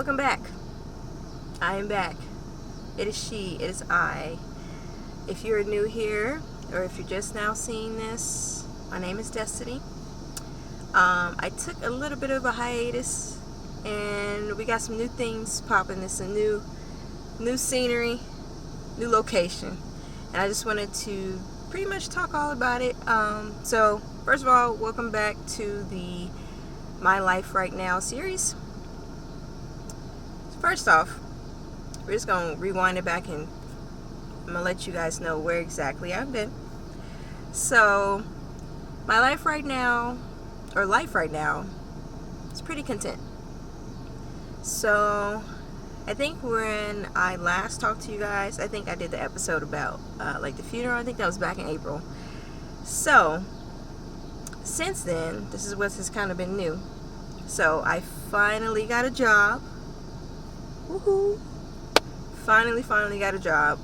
welcome back. I am back. It is she, it is I. If you're new here, or if you're just now seeing this, my name is Destiny. I took a little bit of a hiatus, and we got some new things popping. It's a new scenery, new location, and I just wanted to pretty much talk all about it. So first of all, welcome back to the My Life Right Now series. First off, we're just going to rewind it back and I'm going to let you guys know where exactly I've been. So, my life right now, is pretty content. So, I think when I last talked to you guys, I think I did the episode about the funeral. I think that was back in April. So, since then, this is what has kind of been new. So, I finally got a job. Woohoo! Finally got a job.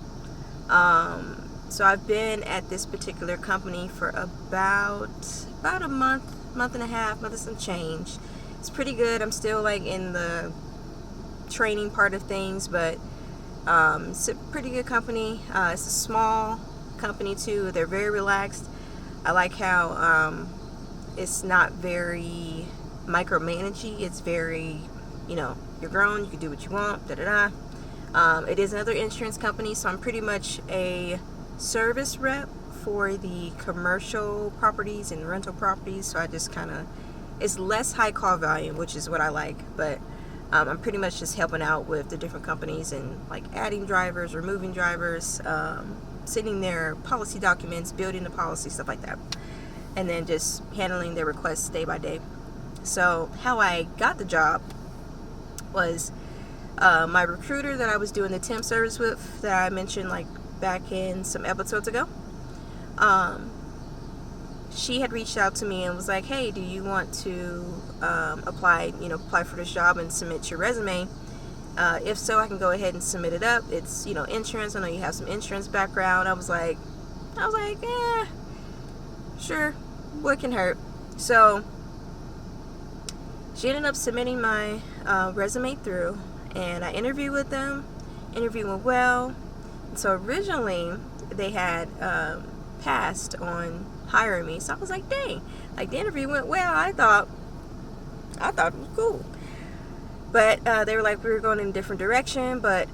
So I've been at this particular company for about a month and a half, month and some change. It's pretty good. I'm still in the training part of things, but it's a pretty good company. It's a small company too. They're very relaxed. I like how it's not very micromanaging. It's very, you're grown, you can do what you want, it is another insurance company, so I'm pretty much a service rep for the commercial properties and rental properties. So I just it's less high call volume, which is what I like, but I'm pretty much just helping out with the different companies and adding drivers, removing drivers, sending their policy documents, building the policy, stuff like that, and then just handling their requests day by day. So how I got the job was my recruiter that I was doing the temp service with, that I mentioned back in some episodes ago. She had reached out to me and was like, "Hey, do you want to apply for this job and submit your resume? If so, I can go ahead and submit it up. It's insurance. I know you have some insurance background." I was like, "Yeah, sure. What can hurt?" So she ended up submitting my resume through, and I interviewed with them. Interview went well. So originally they had passed on hiring me. So I was like, dang, the interview went well. I thought it was cool. But they were like, we were going in a different direction, but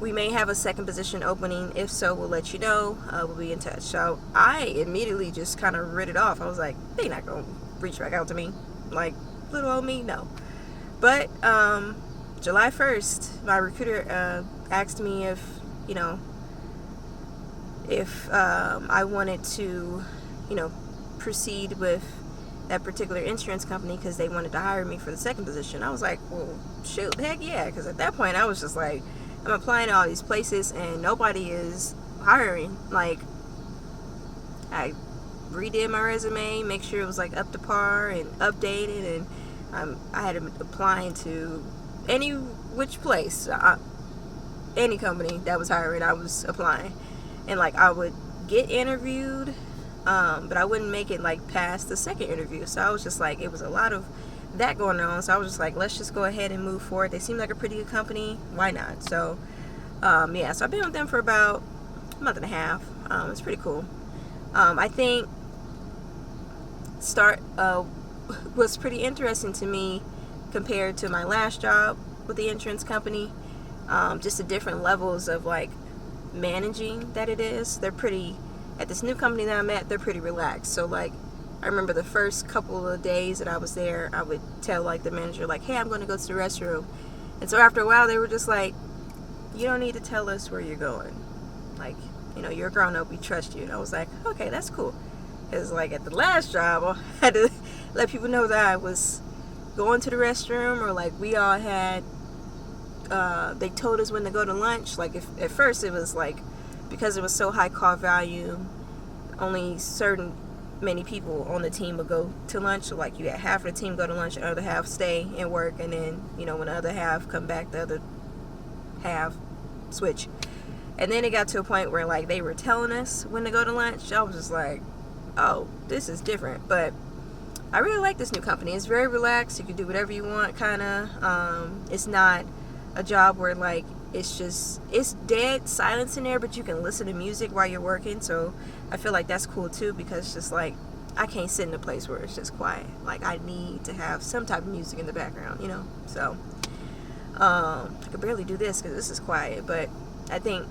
we may have a second position opening. If so, we'll let you know. We'll be in touch. So I immediately just kind of read it off. I was like, they not going to reach back out to me. Little old me, no. But July 1st, my recruiter asked me if I wanted to, proceed with that particular insurance company because they wanted to hire me for the second position. I was like, well, shoot, heck yeah, because at that point I was just I'm applying to all these places and nobody is hiring. I redid my resume, make sure it was up to par and updated, and I had been applying to any which place, any company that was hiring, I was applying, and I would get interviewed, but I wouldn't make it past the second interview. So I was just it was a lot of that going on. So I was just let's just go ahead and move forward. They seem like a pretty good company. Why not? So so I've been with them for about a month and a half. It's pretty cool. I think was pretty interesting to me compared to my last job with the insurance company. Just the different levels of managing that it is. They're pretty, at this new company that I'm at, they're pretty relaxed. So I remember the first couple of days that I was there, I would tell the manager hey, I'm going to go to the restroom. And so after a while they were just you don't need to tell us where you're going. You're a grown up, we trust you. And I was like, okay, that's cool. Because at the last job, I had to let people know that I was going to the restroom, or we all had, they told us when to go to lunch. If at first it was because it was so high call value, only certain many people on the team would go to lunch. So you had half of the team go to lunch, the other half stay and work, and then when the other half come back, the other half switch. And then it got to a point where they were telling us when to go to lunch. I was just oh, this is different. But I really like this new company. It's very relaxed. You can do whatever you want, kind of. It's not a job where like it's dead silence in there, but you can listen to music while you're working. So I feel like that's cool too, because it's just like I can't sit in a place where it's just quiet. Like I need to have some type of music in the background, you know. So I could barely do this because this is quiet, but I think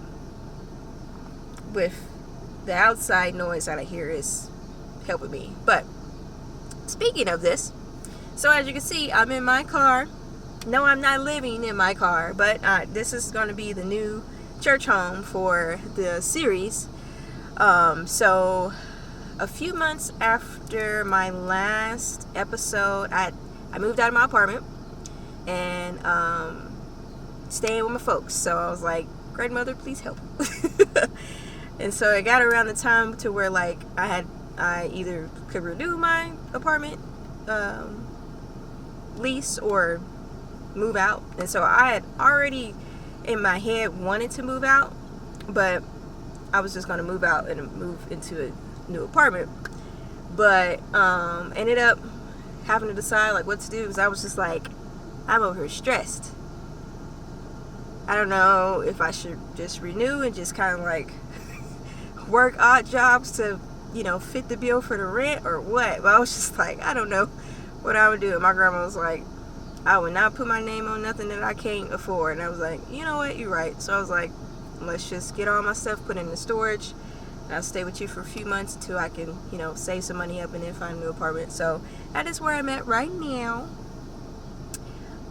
with the outside noise that I hear is helping me. But speaking of this, so as you can see, I'm in my car. No, I'm not living in my car, but this is going to be the new church home for the series. So a few months after my last episode, I moved out of my apartment and staying with my folks. So I was like, grandmother, please help. And so it got around the time to where like I either could renew my apartment lease or move out. And so I had already in my head wanted to move out, but I was just going to move out and move into a new apartment. But ended up having to decide like what to do, because I was just like, I'm over here stressed. I don't know if I should just renew and just kind of like work odd jobs to, you know, fit the bill for the rent or what. But I was just like, I don't know what I would do. And my grandma was like, I would not put my name on nothing that I can't afford. And I was like, you know what, you're right. So I was like, let's just get all my stuff put in the storage. I'll stay with you for a few months until I can, you know, save some money up and then find a new apartment. So that is where I'm at right now.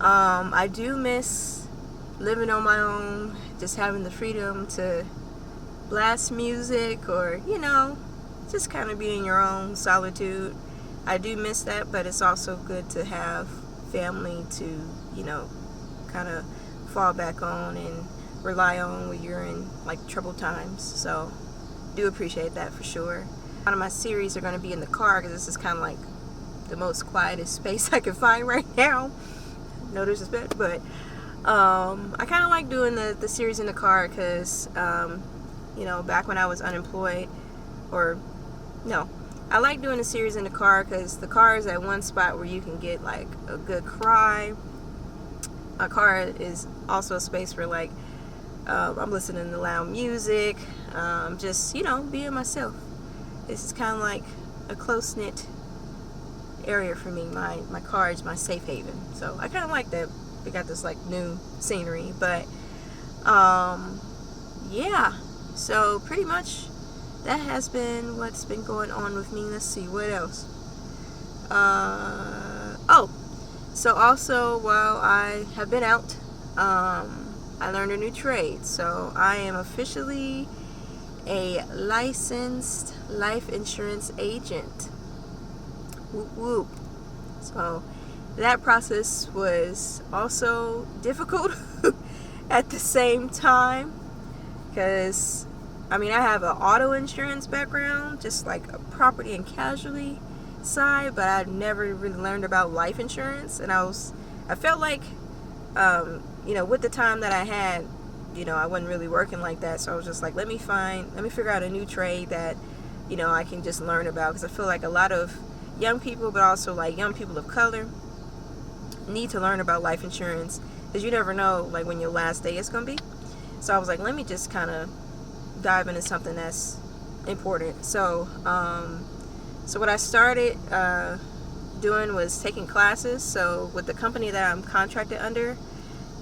I do miss living on my own, just having the freedom to blast music or, you know, just kind of be in your own solitude. I do miss that, but it's also good to have family to, you know, kind of fall back on and rely on when you're in like troubled times. So do appreciate that for sure. A lot of my series are going to be in the car because this is kind of like the most quietest space I can find right now. No disrespect, but I kind of like doing the series in the car because you know, back when I was unemployed, or no, I like doing the series in the car because the car is at one spot where you can get like a good cry. My car is also a space where like I'm listening to loud music, just, you know, being myself. This is kind of like a close-knit area for me. My car is my safe haven. So I kind of like that we got this like new scenery. But yeah, so pretty much that has been what's been going on with me. Let's see, what else? So also while I have been out, I learned a new trade. So I am officially a licensed life insurance agent. Whoop whoop. So that process was also difficult at the same time, because I mean, I have an auto insurance background, just like a property and casualty side, but I've never really learned about life insurance. And I felt like you know, with the time that I had, you know, I wasn't really working like that. So I was just like, let me figure out a new trade that, you know, I can just learn about. Because I feel like a lot of young people, but also like young people of color, need to learn about life insurance, because you never know like when your last day is going to be. So I was like, let me just kind of dive into something that's important. So what I started doing was taking classes. So with the company that I'm contracted under,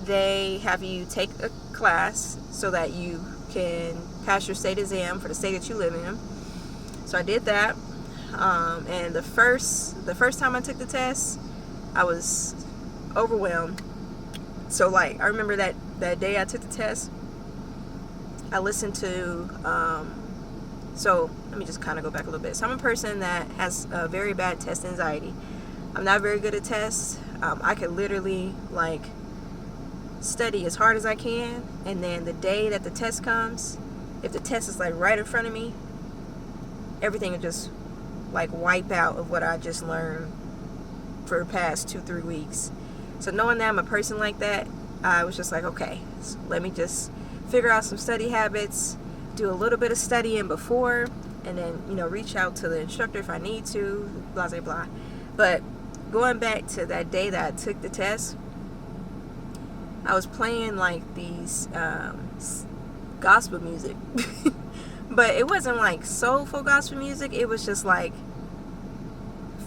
they have you take a class so that you can pass your state exam for the state that you live in. So I did that, and the first time I took the test, I was overwhelmed. So like I remember that day I took the test, I listened to so let me just kind of go back a little bit. So I'm a person that has a very bad test anxiety. I'm not very good at tests. I could literally like study as hard as I can, and then the day that the test comes, if the test is like right in front of me, everything will just like wipe out of what I just learned for the past 2-3 weeks. So knowing that I'm a person like that, I was just like, okay, so let me just figure out some study habits, do a little bit of studying before, and then, you know, reach out to the instructor if I need to, blah blah blah. But going back to that day that I took the test, I was playing like these gospel music. But it wasn't like soulful gospel music. It was just like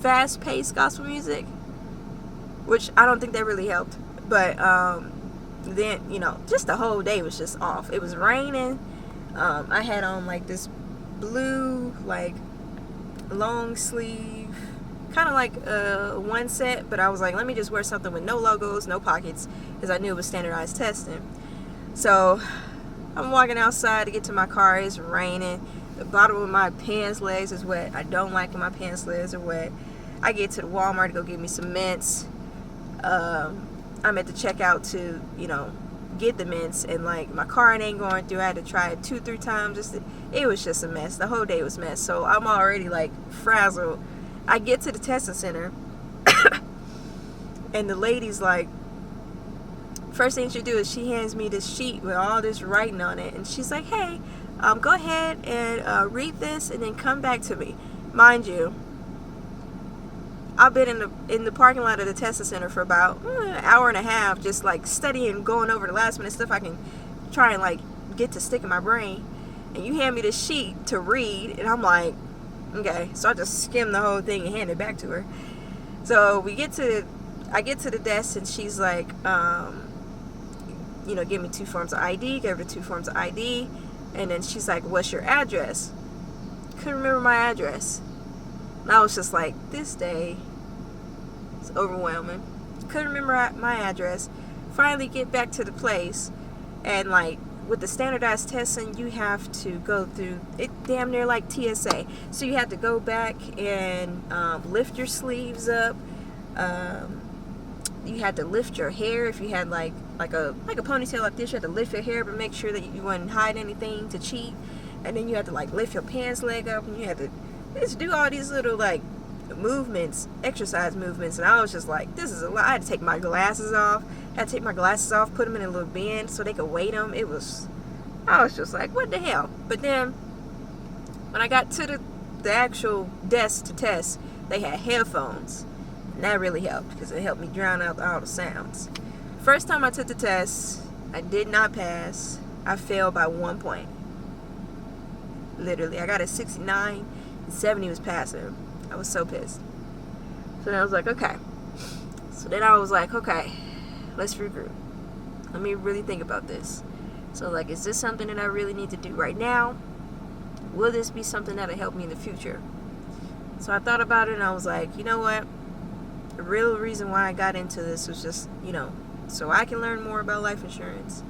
fast-paced gospel music, which I don't think that really helped. But then, just the whole day was just off. It was raining. I had on like this blue, like long sleeve, kind of like one set, but I was like, let me just wear something with no logos, no pockets, because I knew it was standardized testing. So I'm walking outside to get to my car. It's raining. The bottom of my pants legs is wet. I don't like when my pants legs are wet. I get to the Walmart to go get me some mints. I'm at the checkout to, get the mints, and like my car ain't going through. I had to try it 2-3 times. It was just a mess. The whole day was a mess. So I'm already like frazzled. I get to the testing center and the lady's like, first thing she do is she hands me this sheet with all this writing on it, and she's like, hey, go ahead and read this and then come back to me. Mind you, I've been in the parking lot of the testing center for about an hour and a half, just like studying, going over the last minute stuff I can try and like get to stick in my brain, and you hand me this sheet to read, and I'm like, okay. So I just skim the whole thing and hand it back to her. So I get to the desk, and she's like, give me 2 forms of ID. Gave her 2 forms of ID, and then she's like, what's your address? Couldn't remember my address. And I was just like, this day is overwhelming. Couldn't remember my address. Finally get back to the place, and like with the standardized testing, you have to go through it damn near like TSA. So you have to go back and lift your sleeves up. You had to lift your hair if you had like a ponytail like this. You had to lift your hair, but make sure that you wouldn't hide anything to cheat. And then you had to like lift your pants leg up, and you had to just do all these little like movements, exercise movements. And I was just like, this is a lot. I had to take my glasses off. Put them in a little bin so they could weight them. I was just like, what the hell? But then when I got to the actual desk to test, they had headphones. And that really helped, because it helped me drown out all the sounds. First time I took the test, I did not pass. I failed by 1 point. Literally. I got a 69 and 70 was passing. I was so pissed. So then I was like, okay. So then I was like, okay, let's regroup. Let me really think about this. So like, is this something that I really need to do right now? Will this be something that'll help me in the future? So I thought about it, and I was like, you know what? The real reason why I got into this was just, so I can learn more about life insurance,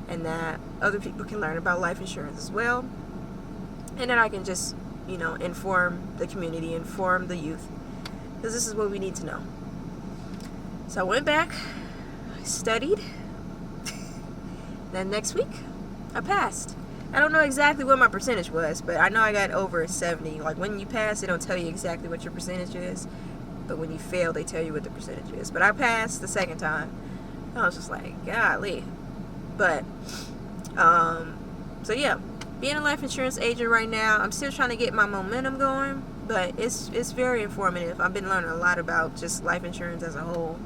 and that other people can learn about life insurance as well. And then I can just, inform the community, inform the youth, because this is what we need to know. So I went back, I studied. Then next week, I passed. I don't know exactly what my percentage was, but I know I got over 70. Like, when you pass, they don't tell you exactly what your percentage is, but when you fail, they tell you what the percentage is. But I passed the second time. I was just like, golly. But, so yeah, being a life insurance agent right now, I'm still trying to get my momentum going, but it's very informative. I've been learning a lot about just life insurance as a whole.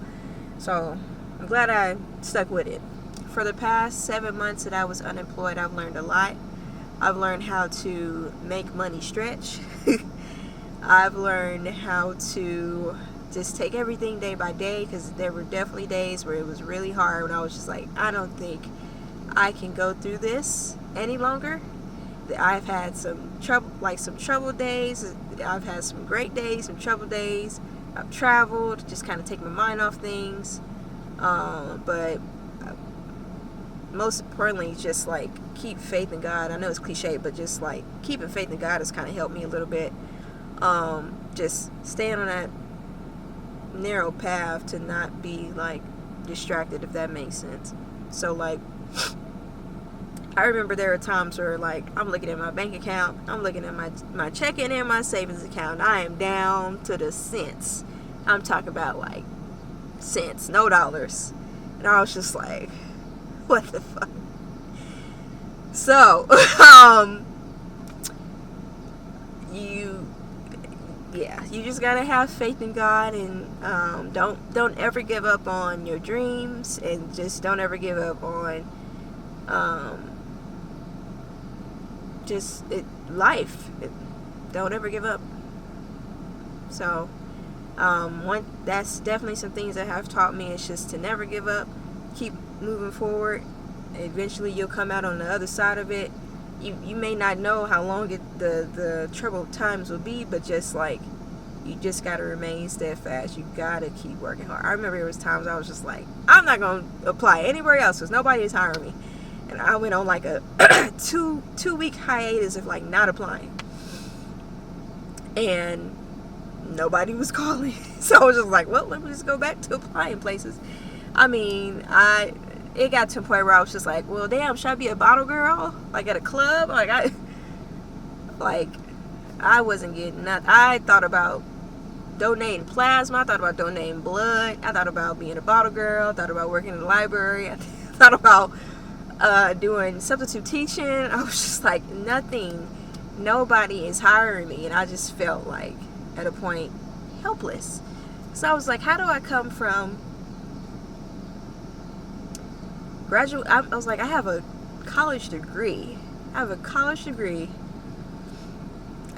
So I'm glad I stuck with it. For the past 7 months that I was unemployed, I've learned a lot. I've learned how to make money stretch. I've learned how to just take everything day by day, because there were definitely days where it was really hard, when I was just like, I don't think I can go through this any longer. I've had some troubled days. I've had some great days, some troubled days. I've traveled, just kind of take my mind off things. But most importantly, just like keep faith in God. I know it's cliche, but just like keeping faith in God has kind of helped me a little bit. Just staying on that narrow path to not be like distracted, if that makes sense. So like, I remember there are times where like I'm looking at my bank account, I'm looking at my checking and my savings account. I am down to the cents. I'm talking about like cents, no dollars. And I was just like, what the fuck? So, yeah, you just gotta have faith in God, and don't ever give up on your dreams, and just don't ever give up on life. Don't ever give up. So that's definitely some things that have taught me, is just to never give up, keep moving forward. Eventually you'll come out on the other side of it. You may not know how long the troubled times will be, but just like, you just gotta remain steadfast. You gotta keep working hard. I remember there was times I was just like, I'm not gonna apply anywhere else because nobody is hiring me, and I went on like a 2-week hiatus of like not applying, and nobody was calling. So I was just like, well, let me just go back to applying places. I mean, it got to a point where I was just like, well, damn, should I be a bottle girl? Like at a club? I wasn't getting nothing. I thought about donating plasma. I thought about donating blood. I thought about being a bottle girl. I thought about working in the library. I thought about doing substitute teaching. I was just like, nothing. Nobody is hiring me. And I just felt like, at a point, helpless. So I was like, how do I come from graduate? I was like, I have a college degree. I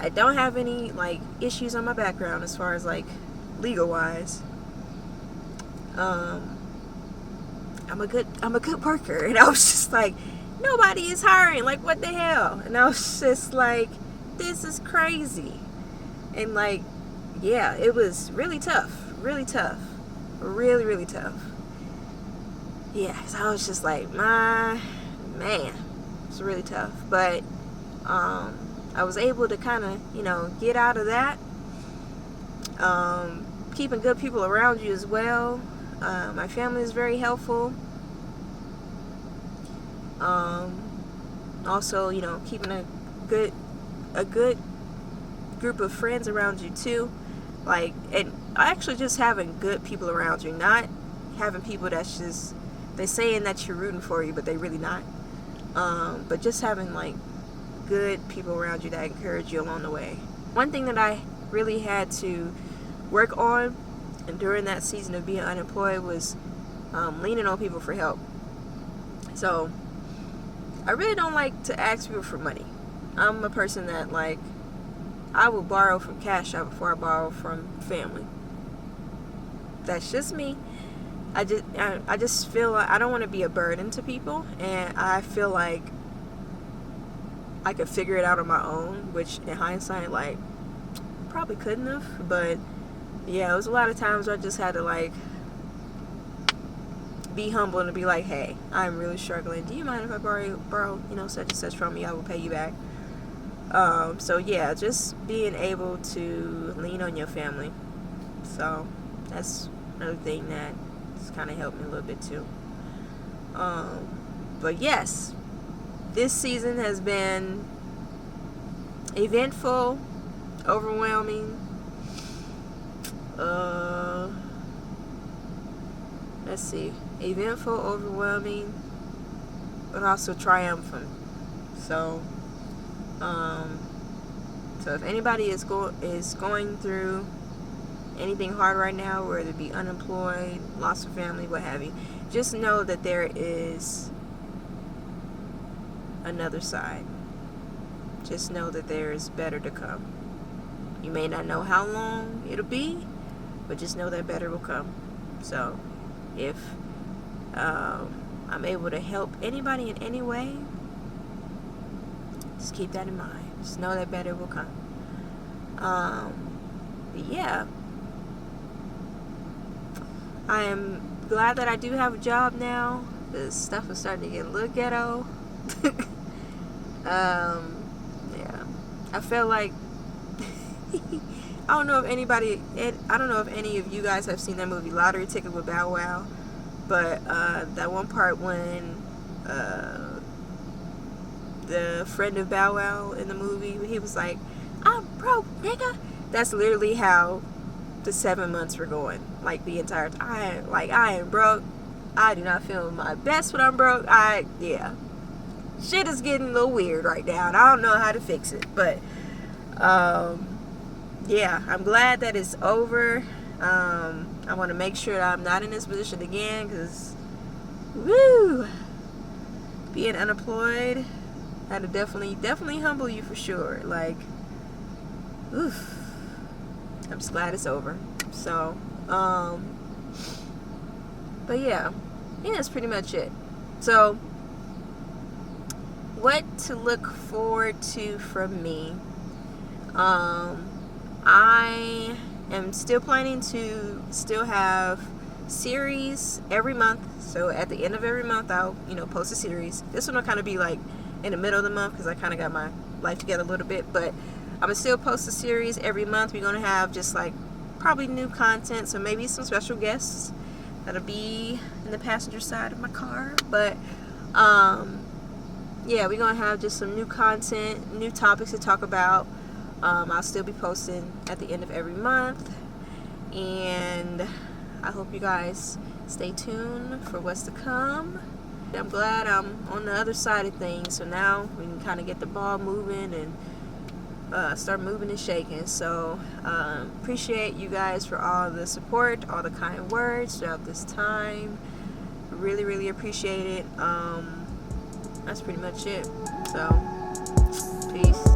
don't have any like issues on my background as far as like legal wise. I'm a good worker, and I was just like, nobody is hiring. Like, what the hell? And I was just like, this is crazy. And like, yeah, it was really tough. Really tough. Yeah, because I was just like, man, it's really tough. But I was able to kind of, get out of that. Keeping good people around you as well. My family is very helpful. Also, keeping a good group of friends around you too. Like, and actually just having good people around you, not having people that's just, they saying that you're rooting for you, but they really not. But just having like good people around you that encourage you along the way. One thing that I really had to work on, and during that season of being unemployed, was leaning on people for help. So I really don't like to ask people for money. I'm a person that, like, I will borrow from Cash App before I borrow from family. That's just me. I just feel like I don't want to be a burden to people, and I feel like I could figure it out on my own, which in hindsight, like, probably couldn't have. But yeah, it was a lot of times where I just had to like be humble and be like, hey, I'm really struggling. Do you mind if I borrow such and such from you? I will pay you back. So yeah, just being able to lean on your family. So that's another thing that kind of helped me a little bit too. But yes, this season has been eventful, overwhelming. Let's see, eventful, overwhelming, but also triumphant. So if anybody is going through anything hard right now, whether it be unemployed, loss of family, what have you, just know that there is another side. Just know that there is better to come. You may not know how long it'll be, but just know that better will come. So if I'm able to help anybody in any way, just keep that in mind. Just know that better will come. Yeah, I am glad that I do have a job now. This stuff is starting to get a little ghetto. Yeah, I feel like I don't know if any of you guys have seen that movie Lottery Ticket with Bow Wow, but that one part when the friend of Bow Wow in the movie, he was like, I'm broke, nigga. That's literally how the 7 months were going. Like, the entire time. I am broke. I do not feel my best when I'm broke. Yeah. Shit is getting a little weird right now, and I don't know how to fix it. But, yeah, I'm glad that it's over. I want to make sure that I'm not in this position again, because woo, being unemployed had to definitely humble you for sure. Like, oof. I'm just glad it's over. So, but yeah, I think that's pretty much it. So, what to look forward to from me? I am still planning to still have series every month. So at the end of every month, I'll post a series. This one will kind of be like in the middle of the month, because I kind of got my life together a little bit. But I'm gonna still post a series every month. We're gonna have just like probably new content, so maybe some special guests that'll be in the passenger side of my car. But yeah, we're gonna have just some new content, new topics to talk about. I'll still be posting at the end of every month, and I hope you guys stay tuned for what's to come. I'm glad I'm on the other side of things, so now we can kind of get the ball moving and start moving and shaking. So appreciate you guys for all the support, all the kind words throughout this time. Really appreciate it. That's pretty much it. So peace.